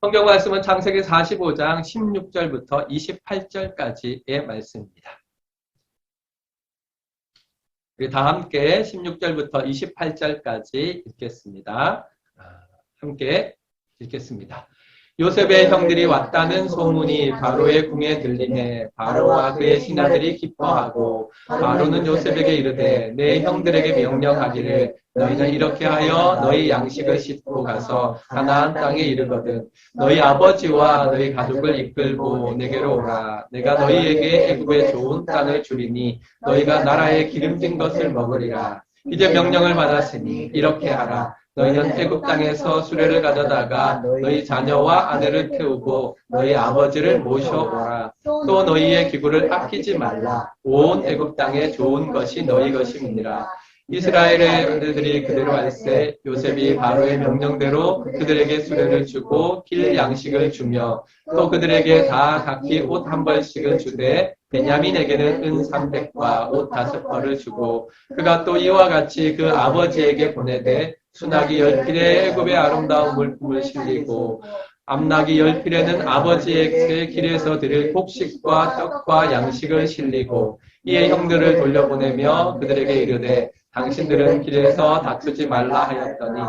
성경 말씀은 창세기 45장 16절부터 28절까지의 말씀입니다. 우리 다 함께 16절부터 28절까지 읽겠습니다. 함께 읽겠습니다. 요셉의 형들이 왔다는 소문이 바로의 궁에 들리매 바로와 그의 신하들이 기뻐하고 바로는 요셉에게 이르되 내 형들에게 명령하기를 너희는 이렇게 하여 너희 양식을 싣고 가서 가나안 땅에 이르거든 너희 아버지와 너희 가족을 이끌고 내게로 오라. 내가 너희에게 애굽의 좋은 땅을 주리니 너희가 나라의 기름진 것을 먹으리라. 이제 명령을 받았으니 이렇게 하라. 너희는 애굽 땅에서 수레를 가져다가 너희 자녀와 아내를 태우고 너희 아버지를 모셔오라. 또 너희의 기구를 아끼지 말라. 온 애굽 땅에 좋은 것이 너희 것임이니라. 이스라엘의 아들들이 그대로 할세 요셉이 바로의 명령대로 그들에게 수레를 주고 길 양식을 주며 또 그들에게 다 각기 옷 한 벌씩을 주되 베냐민에게는 은 300과 옷 5벌을 주고 그가 또 이와 같이 그 아버지에게 보내되 순하기 10필에 애굽의 아름다운 물품을 실리고 암나기 10필에는 아버지에게 길에서 드릴 곡식과 떡과 양식을 실리고 이에 형들을 돌려보내며 그들에게 이르되 당신들은 길에서 다투지 말라 하였더니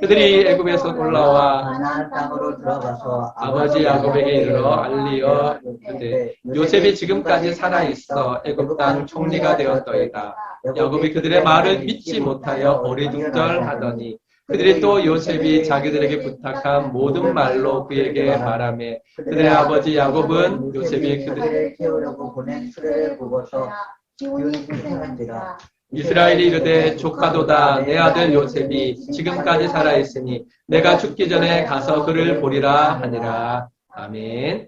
그들이 애굽에서 올라와 가나안 땅으로 들어가서 아버지 야곱에게 이르러 알리어 이르되 요셉이 지금까지 살아있어 애굽 땅 총리가 되었더이다. 야곱이 그들의 말을 믿지 못하여 어리둥절하더니 그들이 또 요셉이 자기들에게 부탁한 모든 말로 그에게 말하며 그들의 아버지 야곱은 요셉이 그들을 태우려고 보낸 수레를 보고서 기운이 불편한지라. 이스라엘이 이르되 조카도다 내 아들 요셉이 지금까지 살아있으니 내가 죽기 전에 가서 그를 보리라 하니라. 아멘.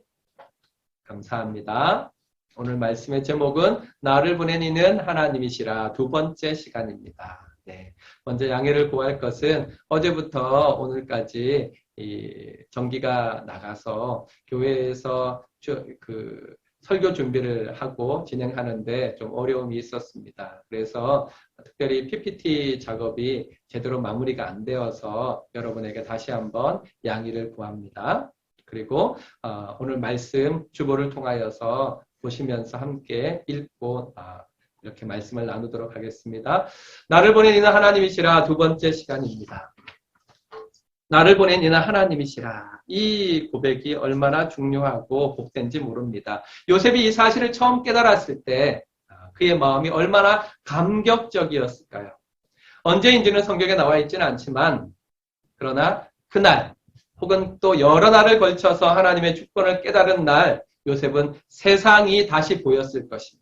감사합니다. 오늘 말씀의 제목은 나를 보낸 이는 하나님이시라. 두 번째 시간입니다. 네. 먼저 양해를 구할 것은 어제부터 오늘까지 이 전기가 나가서 교회에서 설교 준비를 하고 진행하는데 좀 어려움이 있었습니다. 그래서 특별히 PPT 작업이 제대로 마무리가 안 되어서 여러분에게 다시 한번 양해를 구합니다. 그리고 오늘 말씀 주보를 통하여서 보시면서 함께 읽고 이렇게 말씀을 나누도록 하겠습니다. 나를 보낸 이는 하나님이시라. 두 번째 시간입니다. 나를 보낸 이는 하나님이시라. 이 고백이 얼마나 중요하고 복된지 모릅니다. 요셉이 이 사실을 처음 깨달았을 때 그의 마음이 얼마나 감격적이었을까요? 언제인지는 성경에 나와 있지는 않지만 그러나 그날 혹은 또 여러 날을 걸쳐서 하나님의 주권을 깨달은 날 요셉은 세상이 다시 보였을 것입니다.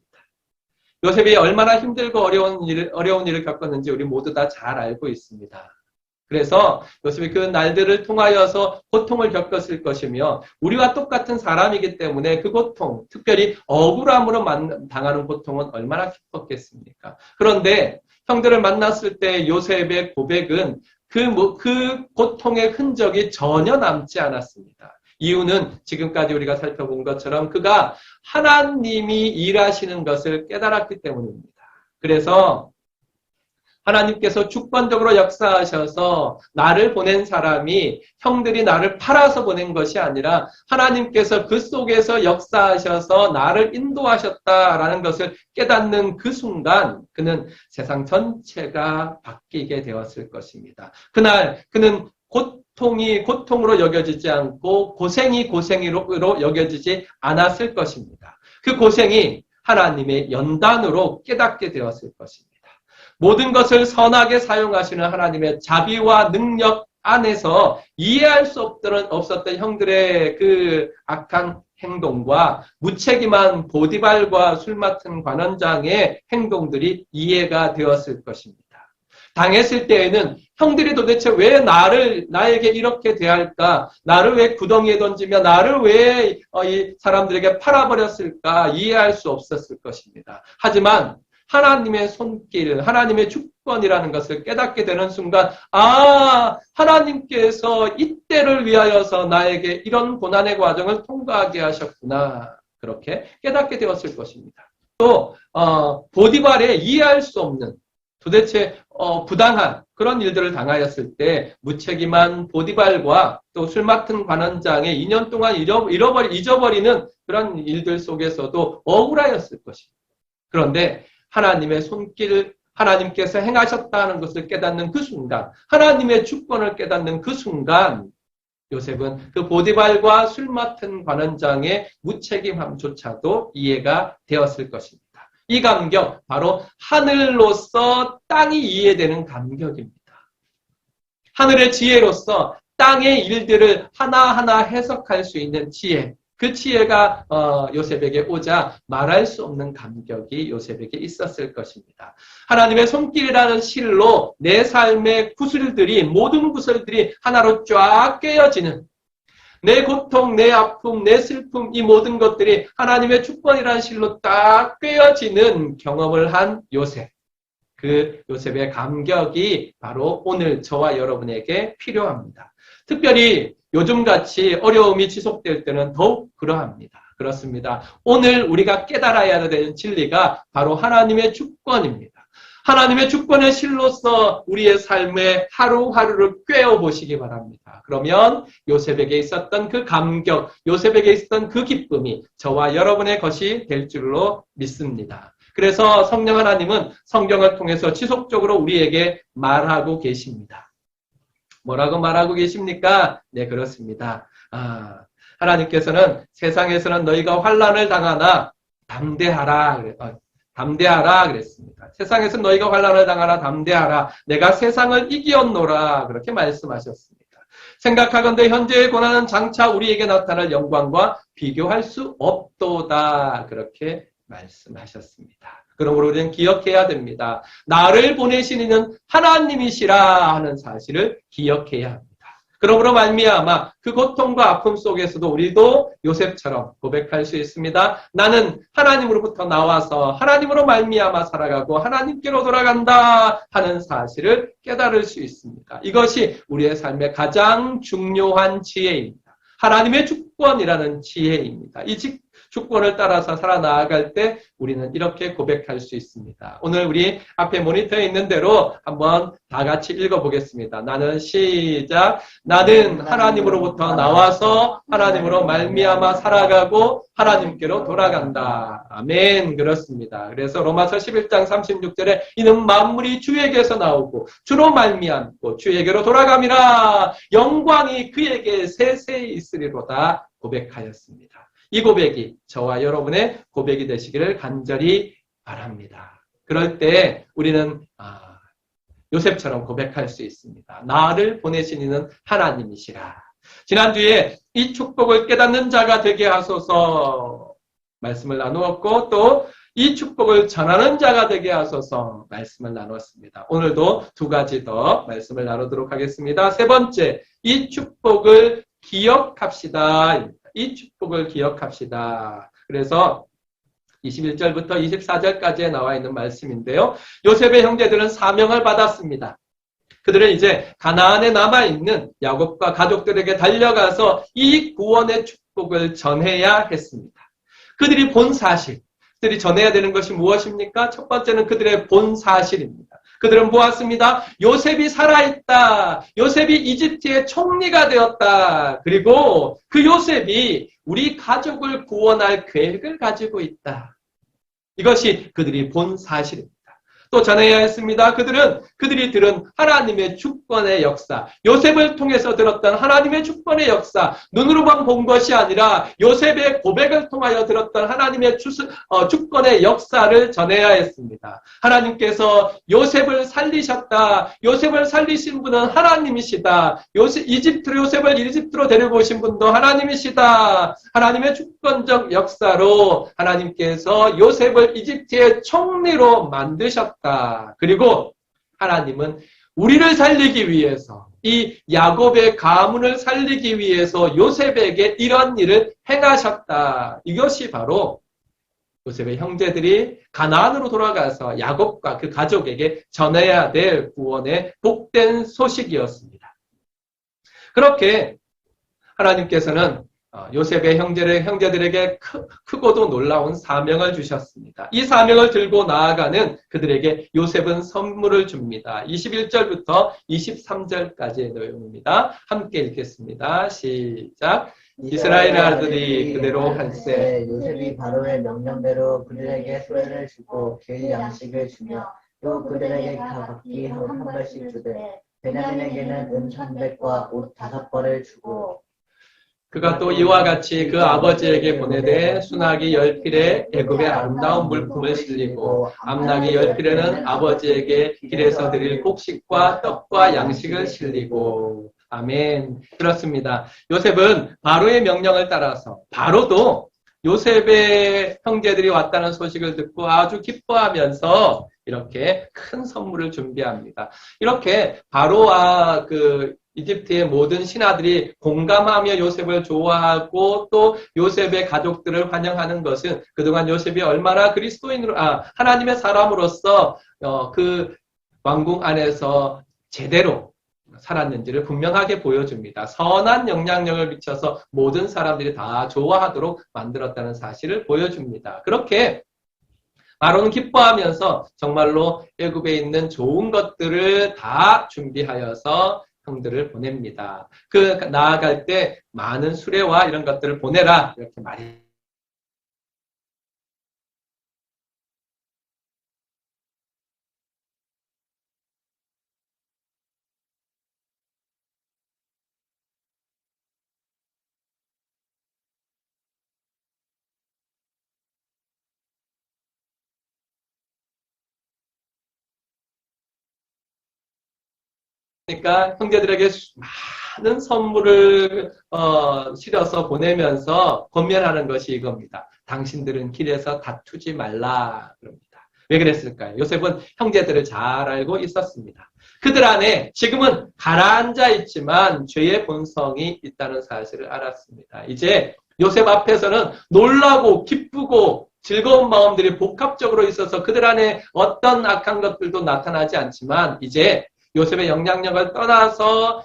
요셉이 얼마나 힘들고 어려운 일을 겪었는지 우리 모두 다 잘 알고 있습니다. 그래서 요셉이 그 날들을 통하여서 고통을 겪었을 것이며 우리와 똑같은 사람이기 때문에 그 고통, 특별히 억울함으로 당하는 고통은 얼마나 깊었겠습니까? 그런데 형들을 만났을 때 요셉의 고백은 그 고통의 흔적이 전혀 남지 않았습니다. 이유는 지금까지 우리가 살펴본 것처럼 그가 하나님이 일하시는 것을 깨달았기 때문입니다. 그래서 하나님께서 주권적으로 역사하셔서 나를 보낸 사람이 형들이 나를 팔아서 보낸 것이 아니라 하나님께서 그 속에서 역사하셔서 나를 인도하셨다라는 것을 깨닫는 그 순간 그는 세상 전체가 바뀌게 되었을 것입니다. 그날 그는 고통이 고통으로 여겨지지 않고 고생이 고생으로 여겨지지 않았을 것입니다. 그 고생이 하나님의 연단으로 깨닫게 되었을 것입니다. 모든 것을 선하게 사용하시는 하나님의 자비와 능력 안에서 이해할 수 없었던 형들의 그 악한 행동과 무책임한 보디발과 술 맡은 관원장의 행동들이 이해가 되었을 것입니다. 당했을 때에는 형들이 도대체 왜 나에게 이렇게 대할까? 나를 왜 구덩이에 던지며 나를 왜 이 사람들에게 팔아버렸을까? 이해할 수 없었을 것입니다. 하지만 하나님의 손길, 하나님의 주권이라는 것을 깨닫게 되는 순간 하나님께서 이때를 위하여서 나에게 이런 고난의 과정을 통과하게 하셨구나. 그렇게 깨닫게 되었을 것입니다. 또 보디발의 이해할 수 없는 도대체 부당한 그런 일들을 당하였을 때 무책임한 보디발과 또 술 맡은 관원장의 2년 동안 잊어버리는 그런 일들 속에서도 억울하였을 것입니다. 그런데 하나님의 손길, 하나님께서 행하셨다는 것을 깨닫는 그 순간, 하나님의 주권을 깨닫는 그 순간, 요셉은 그 보디발과 술 맡은 관원장의 무책임함조차도 이해가 되었을 것입니다. 이 감격, 바로 하늘로서 땅이 이해되는 감격입니다. 하늘의 지혜로서 땅의 일들을 하나하나 해석할 수 있는 지혜, 그 지혜가 요셉에게 오자 말할 수 없는 감격이 요셉에게 있었을 것입니다. 하나님의 손길이라는 실로 내 삶의 구슬들이, 모든 구슬들이 하나로 쫙 꿰어지는, 내 고통, 내 아픔, 내 슬픔, 이 모든 것들이 하나님의 주권이라는 실로 딱 꿰어지는 경험을 한 요셉. 그 요셉의 감격이 바로 오늘 저와 여러분에게 필요합니다. 특별히 요즘같이 어려움이 지속될 때는 더욱 그러합니다. 그렇습니다. 오늘 우리가 깨달아야 되는 진리가 바로 하나님의 주권입니다. 하나님의 주권의 실로서 우리의 삶의 하루하루를 꿰어보시기 바랍니다. 그러면 요셉에게 있었던 그 감격, 요셉에게 있었던 그 기쁨이 저와 여러분의 것이 될 줄로 믿습니다. 그래서 성령 하나님은 성경을 통해서 지속적으로 우리에게 말하고 계십니다. 뭐라고 말하고 계십니까? 네, 그렇습니다. 하나님께서는 세상에서는 너희가 환난을 당하나 담대하라 그랬습니다. 세상에서 너희가 환난을 당하나 담대하라. 내가 세상을 이기었노라. 그렇게 말씀하셨습니다. 생각하건대 현재의 고난은 장차 우리에게 나타날 영광과 비교할 수 없도다. 그렇게 말씀하셨습니다. 그러므로 우리는 기억해야 됩니다. 나를 보내신 이는 하나님이시라 하는 사실을 기억해야 합니다. 그러므로 말미암아 그 고통과 아픔 속에서도 우리도 요셉처럼 고백할 수 있습니다. 나는 하나님으로부터 나와서 하나님으로 말미암아 살아가고 하나님께로 돌아간다 하는 사실을 깨달을 수 있습니다. 이것이 우리의 삶의 가장 중요한 지혜입니다. 하나님의 주권이라는 지혜입니다. 이 주권을 따라서 살아나갈 때 우리는 이렇게 고백할 수 있습니다. 오늘 우리 앞에 모니터에 있는 대로 한번 다 같이 읽어보겠습니다. 나는 시작. 나는 하나님으로부터 나와서 하나님으로 말미암아 살아가고 하나님께로 돌아간다. 아멘. 그렇습니다. 그래서 로마서 11장 36절에 이는 만물이 주에게서 나오고 주로 말미암고 주에게로 돌아감이라 영광이 그에게 세세히 있으리로다 고백하였습니다. 이 고백이 저와 여러분의 고백이 되시기를 간절히 바랍니다. 그럴 때 우리는 요셉처럼 고백할 수 있습니다. 나를 보내신 이는 하나님이시라. 지난주에 이 축복을 깨닫는 자가 되게 하소서 말씀을 나누었고 또 이 축복을 전하는 자가 되게 하소서 말씀을 나누었습니다. 오늘도 두 가지 더 말씀을 나누도록 하겠습니다. 세 번째, 이 축복을 기억합시다. 이 축복을 기억합시다. 그래서 21절부터 24절까지에 나와 있는 말씀인데요. 요셉의 형제들은 사명을 받았습니다. 그들은 이제 가나안에 남아있는 야곱과 가족들에게 달려가서 이 구원의 축복을 전해야 했습니다. 그들이 본 사실, 그들이 전해야 되는 것이 무엇입니까? 첫 번째는 그들의 본 사실입니다. 그들은 보았습니다. 요셉이 살아있다. 요셉이 이집트의 총리가 되었다. 그리고 그 요셉이 우리 가족을 구원할 계획을 가지고 있다. 이것이 그들이 본 사실입니다. 또 전해야 했습니다. 그들이 들은 하나님의 주권의 역사, 요셉을 통해서 들었던 하나님의 주권의 역사, 눈으로만 본 것이 아니라 요셉의 고백을 통하여 들었던 하나님의 주권의 역사를 전해야 했습니다. 하나님께서 요셉을 살리셨다. 요셉을 살리신 분은 하나님이시다. 요셉을 이집트로 데리고 오신 분도 하나님이시다. 하나님의 주권적 역사로 하나님께서 요셉을 이집트의 총리로 만드셨다. 그리고 하나님은 우리를 살리기 위해서 이 야곱의 가문을 살리기 위해서 요셉에게 이런 일을 행하셨다. 이것이 바로 요셉의 형제들이 가나안으로 돌아가서 야곱과 그 가족에게 전해야 될 구원의 복된 소식이었습니다. 그렇게 하나님께서는 요셉의 형제들에게 크고도 놀라운 사명을 주셨습니다. 이 사명을 들고 나아가는 그들에게 요셉은 선물을 줍니다. 21절부터 23절까지의 내용입니다. 함께 읽겠습니다. 시작. 이스라엘 아들이 그대로 할세. 요셉이 바로의 명령대로 그들에게 소래를 주고 길 양식을 주며 또 그들에게 각기 한 벌씩 주되 베냐민에게는 은 1,100과 옷 5벌을 주고 그가 또 이와 같이 그 아버지에게 보내되 순하기 10필에 애굽의 아름다운 물품을 실리고 암나기 10필에는 아버지에게 길에서 드릴 곡식과 떡과 양식을 실리고. 아멘. 그렇습니다. 요셉은 바로의 명령을 따라서 바로도 요셉의 형제들이 왔다는 소식을 듣고 아주 기뻐하면서 이렇게 큰 선물을 준비합니다. 이렇게 바로와 이집트의 모든 신하들이 공감하며 요셉을 좋아하고 또 요셉의 가족들을 환영하는 것은 그동안 요셉이 얼마나 하나님의 사람으로서 그 왕궁 안에서 제대로 살았는지를 분명하게 보여줍니다. 선한 영향력을 미쳐서 모든 사람들이 다 좋아하도록 만들었다는 사실을 보여줍니다. 그렇게 바로는 기뻐하면서 정말로 애굽에 있는 좋은 것들을 다 준비하여서 형들을 보냅니다. 나아갈 때 많은 수레와 이런 것들을 보내라 이렇게 말이. 그러니까 형제들에게 많은 선물을 실어서 보내면서 권면하는 것이 이겁니다. 당신들은 길에서 다투지 말라 그럽니다. 왜 그랬을까요? 요셉은 형제들을 잘 알고 있었습니다. 그들 안에 지금은 가라앉아 있지만 죄의 본성이 있다는 사실을 알았습니다. 이제 요셉 앞에서는 놀라고 기쁘고 즐거운 마음들이 복합적으로 있어서 그들 안에 어떤 악한 것들도 나타나지 않지만 이제 요셉의 영향력을 떠나서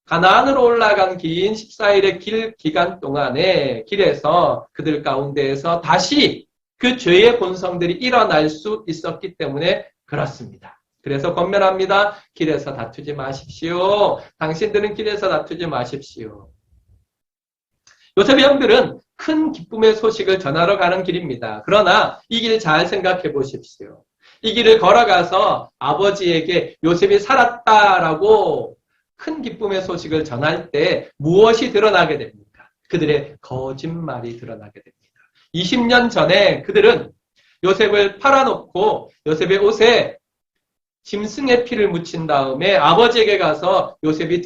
가나안으로 올라간 긴 14일의 기간 동안에 길에서 그들 가운데에서 다시 그 죄의 본성들이 일어날 수 있었기 때문에 그렇습니다. 그래서 권면합니다. 길에서 다투지 마십시오. 당신들은 길에서 다투지 마십시오. 요셉의 형들은 큰 기쁨의 소식을 전하러 가는 길입니다. 그러나 이 길 잘 생각해 보십시오. 이 길을 걸어가서 아버지에게 요셉이 살았다라고 큰 기쁨의 소식을 전할 때 무엇이 드러나게 됩니까? 그들의 거짓말이 드러나게 됩니다. 20년 전에 그들은 요셉을 팔아놓고 요셉의 옷에 짐승의 피를 묻힌 다음에 아버지에게 가서 요셉이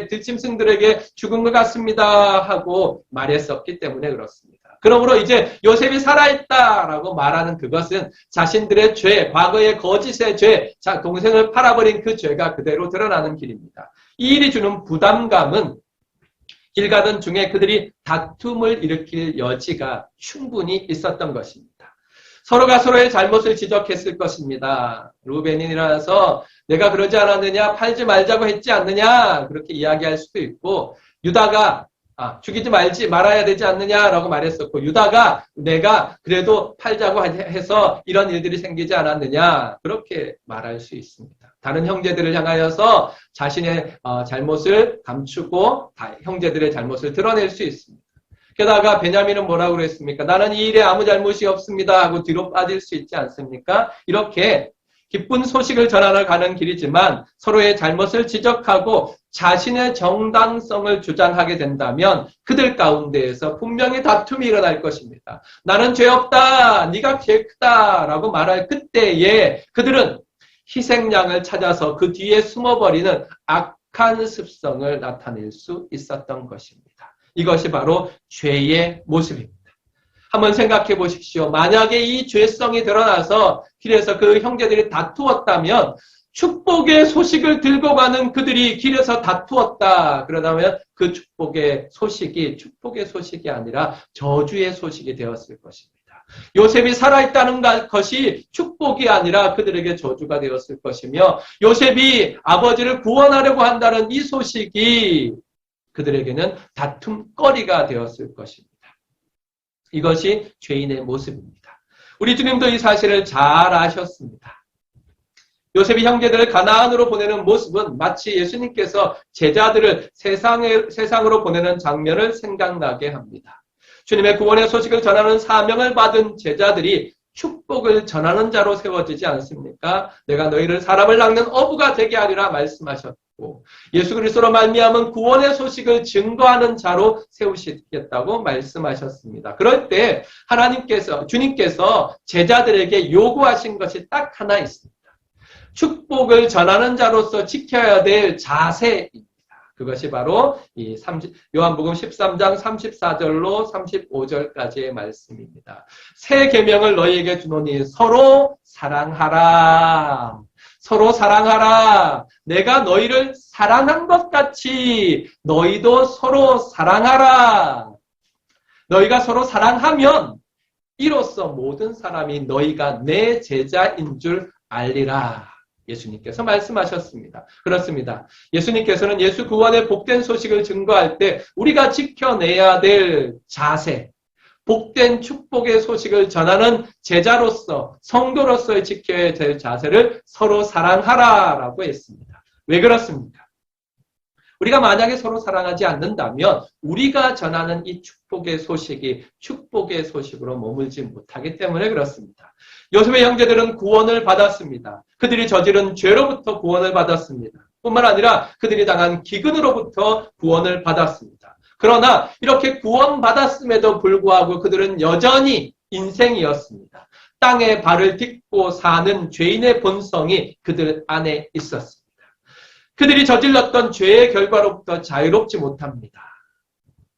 들짐승들에게 죽은 것 같습니다 하고 말했었기 때문에 그렇습니다. 그러므로 이제 요셉이 살아있다라고 말하는 그것은 자신들의 죄, 과거의 거짓의 죄, 동생을 팔아버린 그 죄가 그대로 드러나는 길입니다. 이 일이 주는 부담감은 길 가던 중에 그들이 다툼을 일으킬 여지가 충분히 있었던 것입니다. 서로가 서로의 잘못을 지적했을 것입니다. 루벤이 일어나서 내가 그러지 않았느냐, 팔지 말자고 했지 않느냐 그렇게 이야기할 수도 있고 유다가 죽이지 말아야 되지 않느냐라고 말했었고 유다가 내가 그래도 팔자고 해서 이런 일들이 생기지 않았느냐 그렇게 말할 수 있습니다. 다른 형제들을 향하여서 자신의 잘못을 감추고 형제들의 잘못을 드러낼 수 있습니다. 게다가 베냐민은 뭐라고 그랬습니까? 나는 이 일에 아무 잘못이 없습니다 하고 뒤로 빠질 수 있지 않습니까? 이렇게 기쁜 소식을 전하러 가는 길이지만 서로의 잘못을 지적하고 자신의 정당성을 주장하게 된다면 그들 가운데에서 분명히 다툼이 일어날 것입니다. 나는 죄 없다, 네가 죄 크다 라고 말할 그때에 그들은 희생양을 찾아서 그 뒤에 숨어버리는 악한 습성을 나타낼 수 있었던 것입니다. 이것이 바로 죄의 모습입니다. 한번 생각해 보십시오. 만약에 이 죄성이 드러나서 길에서 그 형제들이 다투었다면 축복의 소식을 들고 가는 그들이 길에서 다투었다. 그러다면 그 축복의 소식이 아니라 저주의 소식이 되었을 것입니다. 요셉이 살아있다는 것이 축복이 아니라 그들에게 저주가 되었을 것이며 요셉이 아버지를 구원하려고 한다는 이 소식이 그들에게는 다툼거리가 되었을 것입니다. 이것이 죄인의 모습입니다. 우리 주님도 이 사실을 잘 아셨습니다. 요셉이 형제들을 가나안으로 보내는 모습은 마치 예수님께서 제자들을 세상으로 보내는 장면을 생각나게 합니다. 주님의 구원의 소식을 전하는 사명을 받은 제자들이 축복을 전하는 자로 세워지지 않습니까? 내가 너희를 사람을 낚는 어부가 되게 하리라 말씀하셨고, 예수 그리스도로 말미암은 구원의 소식을 증거하는 자로 세우시겠다고 말씀하셨습니다. 그럴 때 주님께서 제자들에게 요구하신 것이 딱 하나 있습니다. 축복을 전하는 자로서 지켜야 될 자세입니다. 그것이 바로 요한복음 13장 34절로 35절까지의 말씀입니다. 새 계명을 너희에게 주노니 서로 사랑하라. 서로 사랑하라. 내가 너희를 사랑한 것 같이 너희도 서로 사랑하라. 너희가 서로 사랑하면 이로써 모든 사람이 너희가 내 제자인 줄 알리라. 예수님께서 말씀하셨습니다. 그렇습니다. 예수님께서는 예수 구원의 복된 소식을 증거할 때 우리가 지켜내야 될 자세, 복된 축복의 소식을 전하는 제자로서, 성도로서의 지켜야 될 자세를 서로 사랑하라라고 했습니다. 왜 그렇습니까? 우리가 만약에 서로 사랑하지 않는다면 우리가 전하는 이 축복의 소식이 축복의 소식으로 머물지 못하기 때문에 그렇습니다. 요셉의 형제들은 구원을 받았습니다. 그들이 저지른 죄로부터 구원을 받았습니다. 뿐만 아니라 그들이 당한 기근으로부터 구원을 받았습니다. 그러나 이렇게 구원받았음에도 불구하고 그들은 여전히 인생이었습니다. 땅에 발을 딛고 사는 죄인의 본성이 그들 안에 있었습니다. 그들이 저질렀던 죄의 결과로부터 자유롭지 못합니다.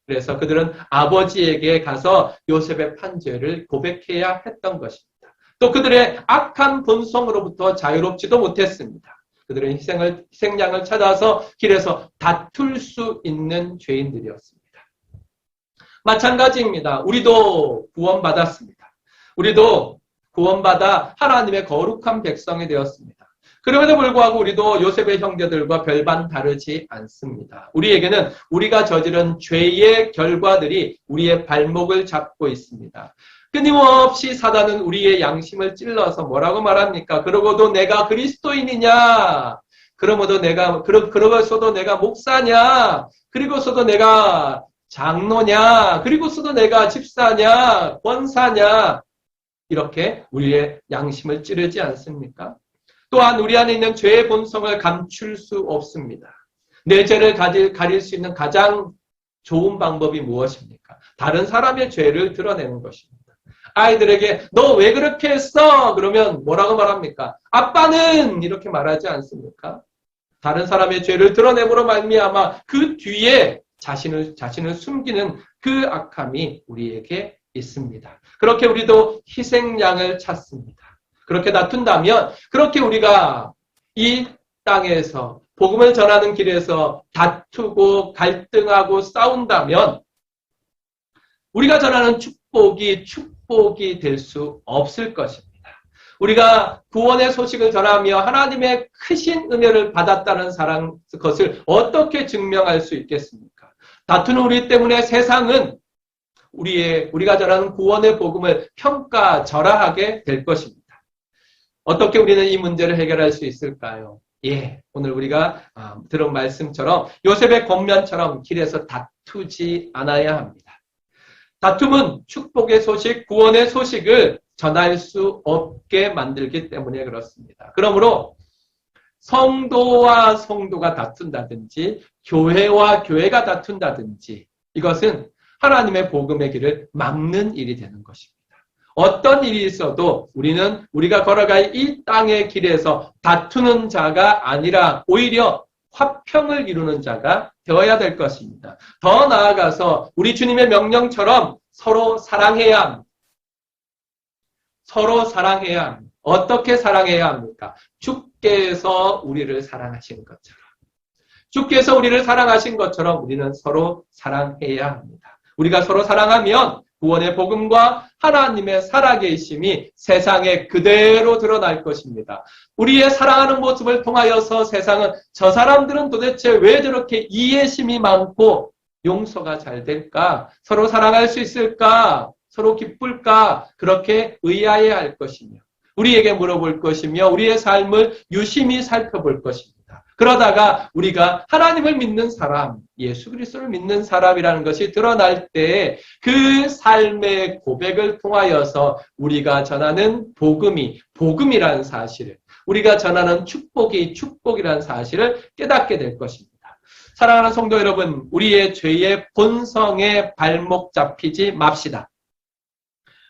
그래서 그들은 아버지에게 가서 요셉의 판죄를 고백해야 했던 것입니다. 또 그들의 악한 본성으로부터 자유롭지도 못했습니다. 그들은 희생양을 찾아서 길에서 다툴 수 있는 죄인들이었습니다. 마찬가지입니다. 우리도 구원받았습니다. 우리도 구원받아 하나님의 거룩한 백성이 되었습니다. 그럼에도 불구하고 우리도 요셉의 형제들과 별반 다르지 않습니다. 우리에게는 우리가 저지른 죄의 결과들이 우리의 발목을 잡고 있습니다. 끊임없이 사단은 우리의 양심을 찔러서 뭐라고 말합니까? 그러고도 내가 그리스도인이냐? 그러고서도 내가 목사냐? 그리고서도 내가 장로냐? 그리고서도 내가 집사냐? 권사냐? 이렇게 우리의 양심을 찌르지 않습니까? 또한 우리 안에 있는 죄의 본성을 감출 수 없습니다. 내 죄를 가릴 수 있는 가장 좋은 방법이 무엇입니까? 다른 사람의 죄를 드러내는 것입니다. 아이들에게 너 왜 그렇게 했어? 그러면 뭐라고 말합니까? 아빠는 이렇게 말하지 않습니까? 다른 사람의 죄를 드러내므로 말미암아 그 뒤에 자신을 숨기는 그 악함이 우리에게 있습니다. 그렇게 우리도 희생양을 찾습니다. 그렇게 다툰다면, 그렇게 우리가 이 땅에서 복음을 전하는 길에서 다투고 갈등하고 싸운다면 우리가 전하는 축복이 될 수 없을 것입니다. 우리가 구원의 소식을 전하며 하나님의 크신 은혜를 받았다는 것을 어떻게 증명할 수 있겠습니까? 다투는 우리 때문에 세상은 우리가 전하는 구원의 복음을 평가절하하게 될 것입니다. 어떻게 우리는 이 문제를 해결할 수 있을까요? 오늘 우리가 들은 말씀처럼 요셉의 권면처럼 길에서 다투지 않아야 합니다. 다툼은 축복의 소식, 구원의 소식을 전할 수 없게 만들기 때문에 그렇습니다. 그러므로 성도와 성도가 다툰다든지 교회와 교회가 다툰다든지 이것은 하나님의 복음의 길을 막는 일이 되는 것입니다. 어떤 일이 있어도 우리가 걸어갈 이 땅의 길에서 다투는 자가 아니라 오히려 화평을 이루는 자가 되어야 될 것입니다. 더 나아가서 우리 주님의 명령처럼 서로 사랑해야 합니다. 서로 사랑해야 합니다. 어떻게 사랑해야 합니까? 주께서 우리를 사랑하신 것처럼. 주께서 우리를 사랑하신 것처럼 우리는 서로 사랑해야 합니다. 우리가 서로 사랑하면 구원의 복음과 하나님의 살아계심이 세상에 그대로 드러날 것입니다. 우리의 사랑하는 모습을 통하여서 세상은 저 사람들은 도대체 왜 저렇게 이해심이 많고 용서가 잘 될까? 서로 사랑할 수 있을까? 서로 기쁠까? 그렇게 의아해할 것이며 우리에게 물어볼 것이며 우리의 삶을 유심히 살펴볼 것입니다. 그러다가 우리가 하나님을 믿는 사람, 예수 그리스도를 믿는 사람이라는 것이 드러날 때 그 삶의 고백을 통하여서 우리가 전하는 복음이 복음이라는 사실을, 우리가 전하는 축복이 축복이라는 사실을 깨닫게 될 것입니다. 사랑하는 성도 여러분, 우리의 죄의 본성에 발목 잡히지 맙시다.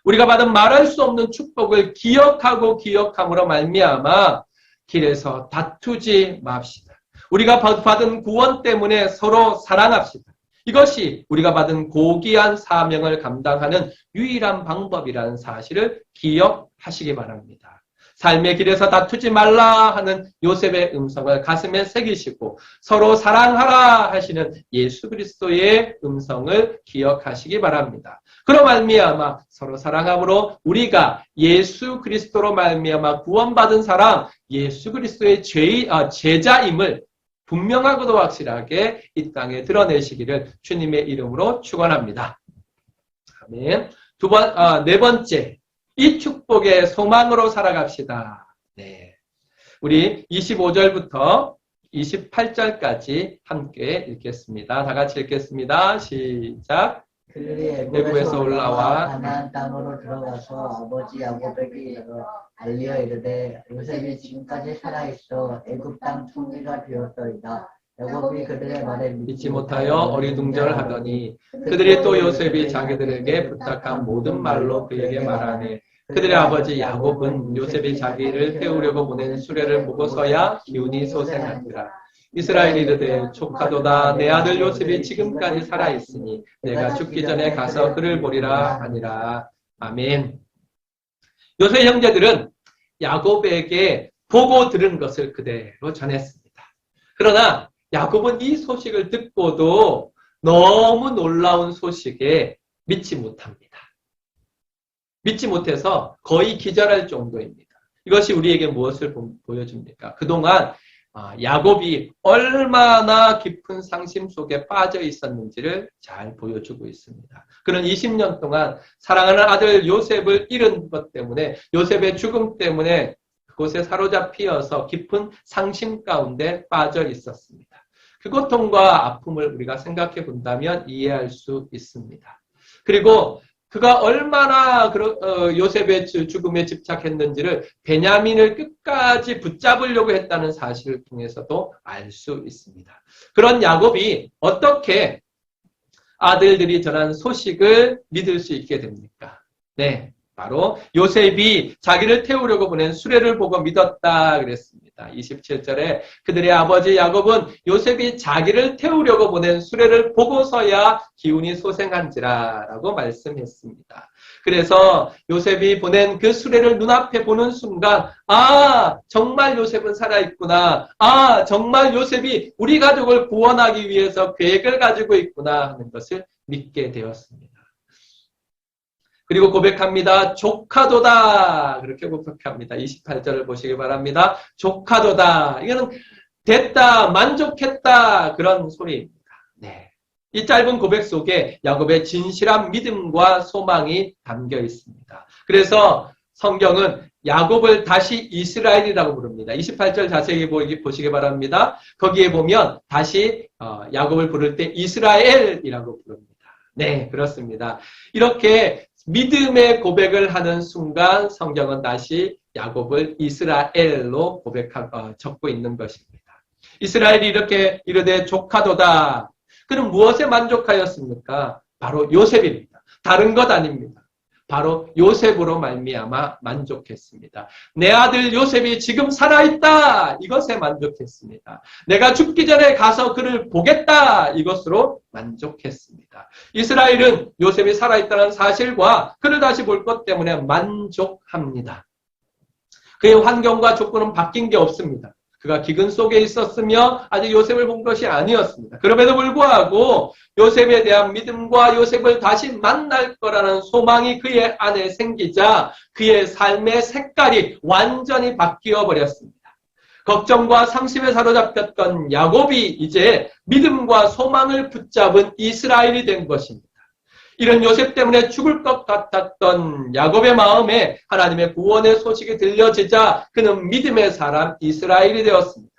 우리가 받은 말할 수 없는 축복을 기억하고 기억함으로 말미암아 길에서 다투지 맙시다. 우리가 받은 구원 때문에 서로 사랑합시다. 이것이 우리가 받은 고귀한 사명을 감당하는 유일한 방법이라는 사실을 기억하시기 바랍니다. 삶의 길에서 다투지 말라 하는 요셉의 음성을 가슴에 새기시고 서로 사랑하라 하시는 예수 그리스도의 음성을 기억하시기 바랍니다. 그로 말미암아 서로 사랑함으로 우리가 예수 그리스도로 말미암아 구원받은 사람, 예수 그리스도의 제자임을 분명하고도 확실하게 이 땅에 드러내시기를 주님의 이름으로 축원합니다. 아멘. 네 번째, 이 축복의 소망으로 살아갑시다. 네. 우리 25절부터 28절까지 함께 읽겠습니다. 다 같이 읽겠습니다. 시작. 그들이 애굽에서 올라와 가나안 땅으로 들어가서 아버지 야곱에게 이르러 알리어 이르되 요셉이 지금까지 살아있어 애굽 땅 총리가 되었더이다. 야곱이 그들의 말에 믿지 못하여 어리둥절하더니 그들이 또 요셉이 자기들에게 부탁한 모든 말로 그에게 말하네. 그들의 아버지 야곱은 요셉이 자기를 태우려고 보낸 수레를 보고서야 기운이 솟아나니라. 이스라엘이 이르되 조카도다 내 아들 요셉이 지금까지 살아있으니 내가 죽기 전에 가서 그를 보리라 하니라. 아멘. 요셉 형제들은 야곱에게 보고 들은 것을 그대로 전했습니다. 그러나 야곱은 이 소식을 듣고도 너무 놀라운 소식에 믿지 못합니다. 믿지 못해서 거의 기절할 정도입니다. 이것이 우리에게 무엇을 보여줍니까? 그동안 야곱이 얼마나 깊은 상심 속에 빠져 있었는지를 잘 보여주고 있습니다. 그는 20년 동안 사랑하는 아들 요셉을 잃은 것 때문에, 요셉의 죽음 때문에 그곳에 사로잡히어서 깊은 상심 가운데 빠져 있었습니다. 그 고통과 아픔을 우리가 생각해 본다면 이해할 수 있습니다. 그리고 그가 얼마나 요셉의 죽음에 집착했는지를 베냐민을 끝까지 붙잡으려고 했다는 사실을 통해서도 알 수 있습니다. 그런 야곱이 어떻게 아들들이 전한 소식을 믿을 수 있게 됩니까? 네, 바로 요셉이 자기를 태우려고 보낸 수레를 보고 믿었다 그랬습니다. 27절에 그들의 아버지 야곱은 요셉이 자기를 태우려고 보낸 수레를 보고서야 기운이 솟아난지라 라고 말씀했습니다. 그래서 요셉이 보낸 그 수레를 눈앞에 보는 순간 정말 요셉은 살아있구나. 정말 요셉이 우리 가족을 구원하기 위해서 계획을 가지고 있구나 하는 것을 믿게 되었습니다. 그리고 고백합니다. 조카도다. 그렇게 고백합니다. 28절을 보시기 바랍니다. 조카도다. 이거는 됐다, 만족했다 그런 소리입니다. 네. 이 짧은 고백 속에 야곱의 진실한 믿음과 소망이 담겨 있습니다. 그래서 성경은 야곱을 다시 이스라엘이라고 부릅니다. 28절 자세히 보시기 바랍니다. 거기에 보면 다시 야곱을 부를 때 이스라엘이라고 부릅니다. 네, 그렇습니다. 이렇게 믿음의 고백을 하는 순간 성경은 다시 야곱을 이스라엘로 적고 있는 것입니다. 이스라엘이 이렇게 이르되 조카도다. 그는 무엇에 만족하였습니까? 바로 요셉입니다. 다른 것 아닙니다. 바로 요셉으로 말미암아 만족했습니다. 내 아들 요셉이 지금 살아있다. 이것에 만족했습니다. 내가 죽기 전에 가서 그를 보겠다. 이것으로 만족했습니다. 이스라엘은 요셉이 살아있다는 사실과 그를 다시 볼 것 때문에 만족합니다. 그의 환경과 조건은 바뀐 게 없습니다. 그가 기근 속에 있었으며 아직 요셉을 본 것이 아니었습니다. 그럼에도 불구하고 요셉에 대한 믿음과 요셉을 다시 만날 거라는 소망이 그의 안에 생기자 그의 삶의 색깔이 완전히 바뀌어 버렸습니다. 걱정과 상심에 사로잡혔던 야곱이 이제 믿음과 소망을 붙잡은 이스라엘이 된 것입니다. 이런 요셉 때문에 죽을 것 같았던 야곱의 마음에 하나님의 구원의 소식이 들려지자 그는 믿음의 사람 이스라엘이 되었습니다.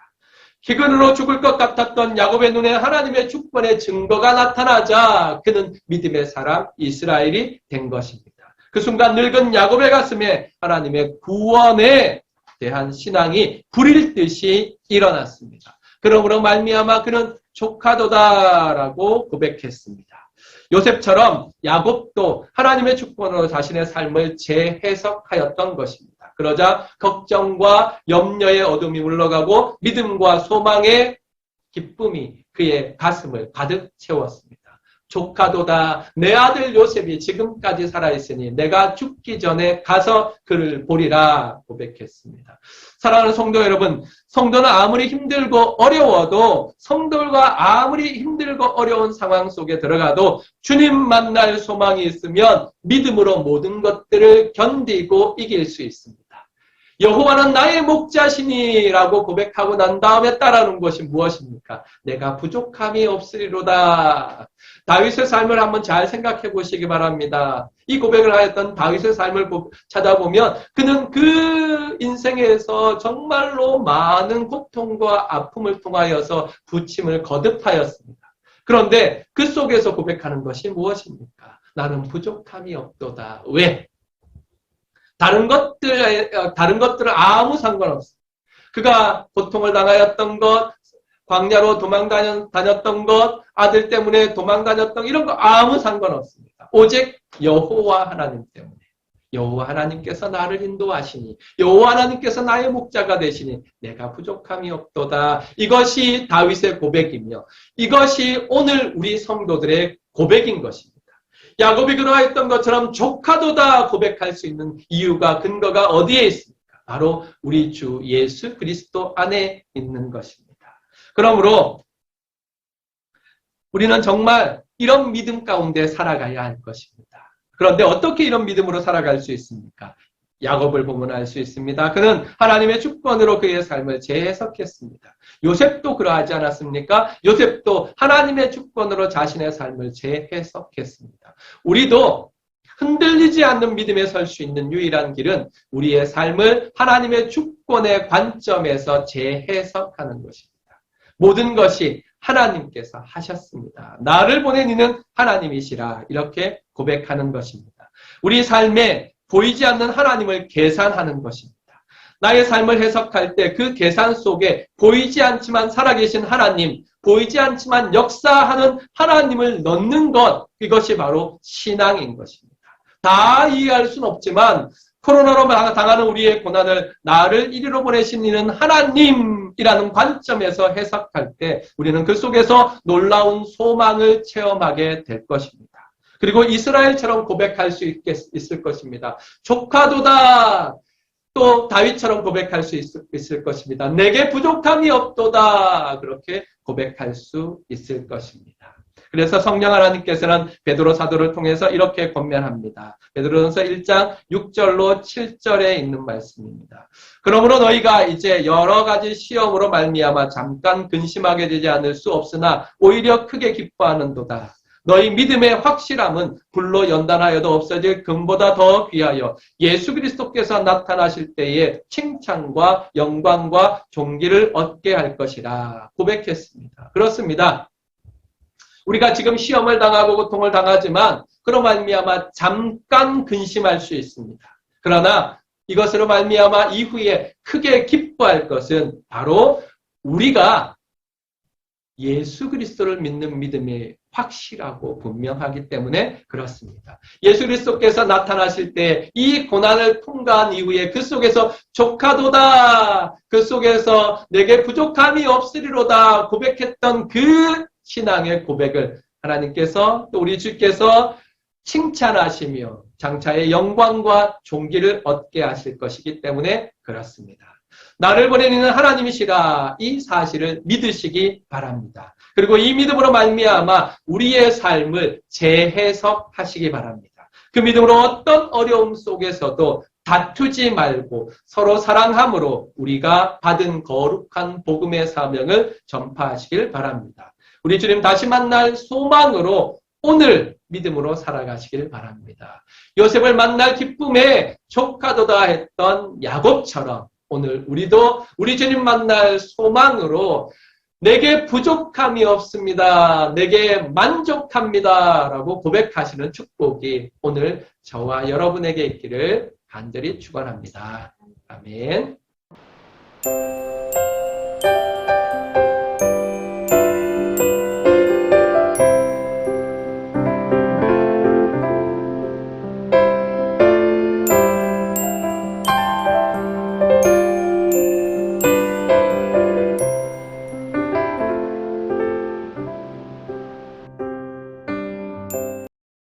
기근으로 죽을 것 같았던 야곱의 눈에 하나님의 축복의 증거가 나타나자 그는 믿음의 사람 이스라엘이 된 것입니다. 그 순간 늙은 야곱의 가슴에 하나님의 구원에 대한 신앙이 불일 듯이 일어났습니다. 그러므로 말미암아 그는 조카도다라고 고백했습니다. 요셉처럼 야곱도 하나님의 축복으로 자신의 삶을 재해석하였던 것입니다. 그러자 걱정과 염려의 어둠이 물러가고 믿음과 소망의 기쁨이 그의 가슴을 가득 채웠습니다. 조카도다, 내 아들 요셉이 지금까지 살아있으니 내가 죽기 전에 가서 그를 보리라 고백했습니다. 사랑하는 성도 여러분, 성도는 아무리 힘들고 어려워도 성도가 아무리 힘들고 어려운 상황 속에 들어가도 주님 만날 소망이 있으면 믿음으로 모든 것들을 견디고 이길 수 있습니다. 여호와는 나의 목자시니라고 고백하고 난 다음에 따르는 것이 무엇입니까? 내가 부족함이 없으리로다. 다윗의 삶을 한번 잘 생각해 보시기 바랍니다. 이 고백을 하였던 다윗의 삶을 찾아보면 그는 그 인생에서 정말로 많은 고통과 아픔을 통하여서 부침을 거듭하였습니다. 그런데 그 속에서 고백하는 것이 무엇입니까? 나는 부족함이 없도다. 왜? 다른 것들은 아무 상관없어요. 그가 고통을 당하였던 것, 광야로 다녔던 것, 아들 때문에 도망다녔던 이런 거 아무 상관없습니다. 오직 여호와 하나님 때문에. 여호와 하나님께서 나를 인도하시니, 여호와 하나님께서 나의 목자가 되시니 내가 부족함이 없도다. 이것이 다윗의 고백이며 이것이 오늘 우리 성도들의 고백인 것입니다. 야곱이 그러했던 것처럼 조카도다 고백할 수 있는 이유가 근거가 어디에 있습니까? 바로 우리 주 예수 그리스도 안에 있는 것입니다. 그러므로 우리는 정말 이런 믿음 가운데 살아가야 할 것입니다. 그런데 어떻게 이런 믿음으로 살아갈 수 있습니까? 야곱을 보면 알 수 있습니다. 그는 하나님의 주권으로 그의 삶을 재해석했습니다. 요셉도 그러하지 않았습니까? 요셉도 하나님의 주권으로 자신의 삶을 재해석했습니다. 우리도 흔들리지 않는 믿음에 설 수 있는 유일한 길은 우리의 삶을 하나님의 주권의 관점에서 재해석하는 것입니다. 모든 것이 하나님께서 하셨습니다. 나를 보낸 이는 하나님이시라 이렇게 고백하는 것입니다. 우리 삶에 보이지 않는 하나님을 계산하는 것입니다. 나의 삶을 해석할 때 그 계산 속에 보이지 않지만 살아계신 하나님, 보이지 않지만 역사하는 하나님을 넣는 것, 이것이 바로 신앙인 것입니다. 다 이해할 수는 없지만 코로나로 당하는 우리의 고난을 나를 이리로 보내신 이는 하나님이라는 관점에서 해석할 때 우리는 그 속에서 놀라운 소망을 체험하게 될 것입니다. 그리고 이스라엘처럼 고백할 수 있을 것입니다. 조카도다. 또 다윗처럼 고백할 수 있을 것입니다. 내게 부족함이 없도다. 그렇게 고백할 수 있을 것입니다. 그래서 성령 하나님께서는 베드로 사도를 통해서 이렇게 권면합니다. 베드로전서 1장 6절로 7절에 있는 말씀입니다. 그러므로 너희가 이제 여러 가지 시험으로 말미암아 잠깐 근심하게 되지 않을 수 없으나 오히려 크게 기뻐하는도다. 너희 믿음의 확실함은 불로 연단하여도 없어질 금보다 더 귀하여 예수 그리스도께서 나타나실 때에 칭찬과 영광과 존귀를 얻게 할 것이라 고백했습니다. 그렇습니다. 우리가 지금 시험을 당하고 고통을 당하지만 그로 말미암아 잠깐 근심할 수 있습니다. 그러나 이것으로 말미암아 이후에 크게 기뻐할 것은 바로 우리가 예수 그리스도를 믿는 믿음이 확실하고 분명하기 때문에 그렇습니다. 예수 그리스도께서 나타나실 때 이 고난을 통과한 이후에 그 속에서 조카도다, 그 속에서 내게 부족함이 없으리로다 고백했던 그 신앙의 고백을 하나님께서 또 우리 주께서 칭찬하시며 장차의 영광과 존귀를 얻게 하실 것이기 때문에 그렇습니다. 나를 보내는 하나님이시라 이 사실을 믿으시기 바랍니다. 그리고 이 믿음으로 말미암아 우리의 삶을 재해석하시기 바랍니다. 그 믿음으로 어떤 어려움 속에서도 다투지 말고 서로 사랑함으로 우리가 받은 거룩한 복음의 사명을 전파하시길 바랍니다. 우리 주님 다시 만날 소망으로 오늘 믿음으로 살아가시길 바랍니다. 요셉을 만날 기쁨에 족하도다 했던 야곱처럼 오늘 우리도 우리 주님 만날 소망으로 내게 부족함이 없습니다. 내게 만족합니다. 라고 고백하시는 축복이 오늘 저와 여러분에게 있기를 간절히 축원합니다. 아멘.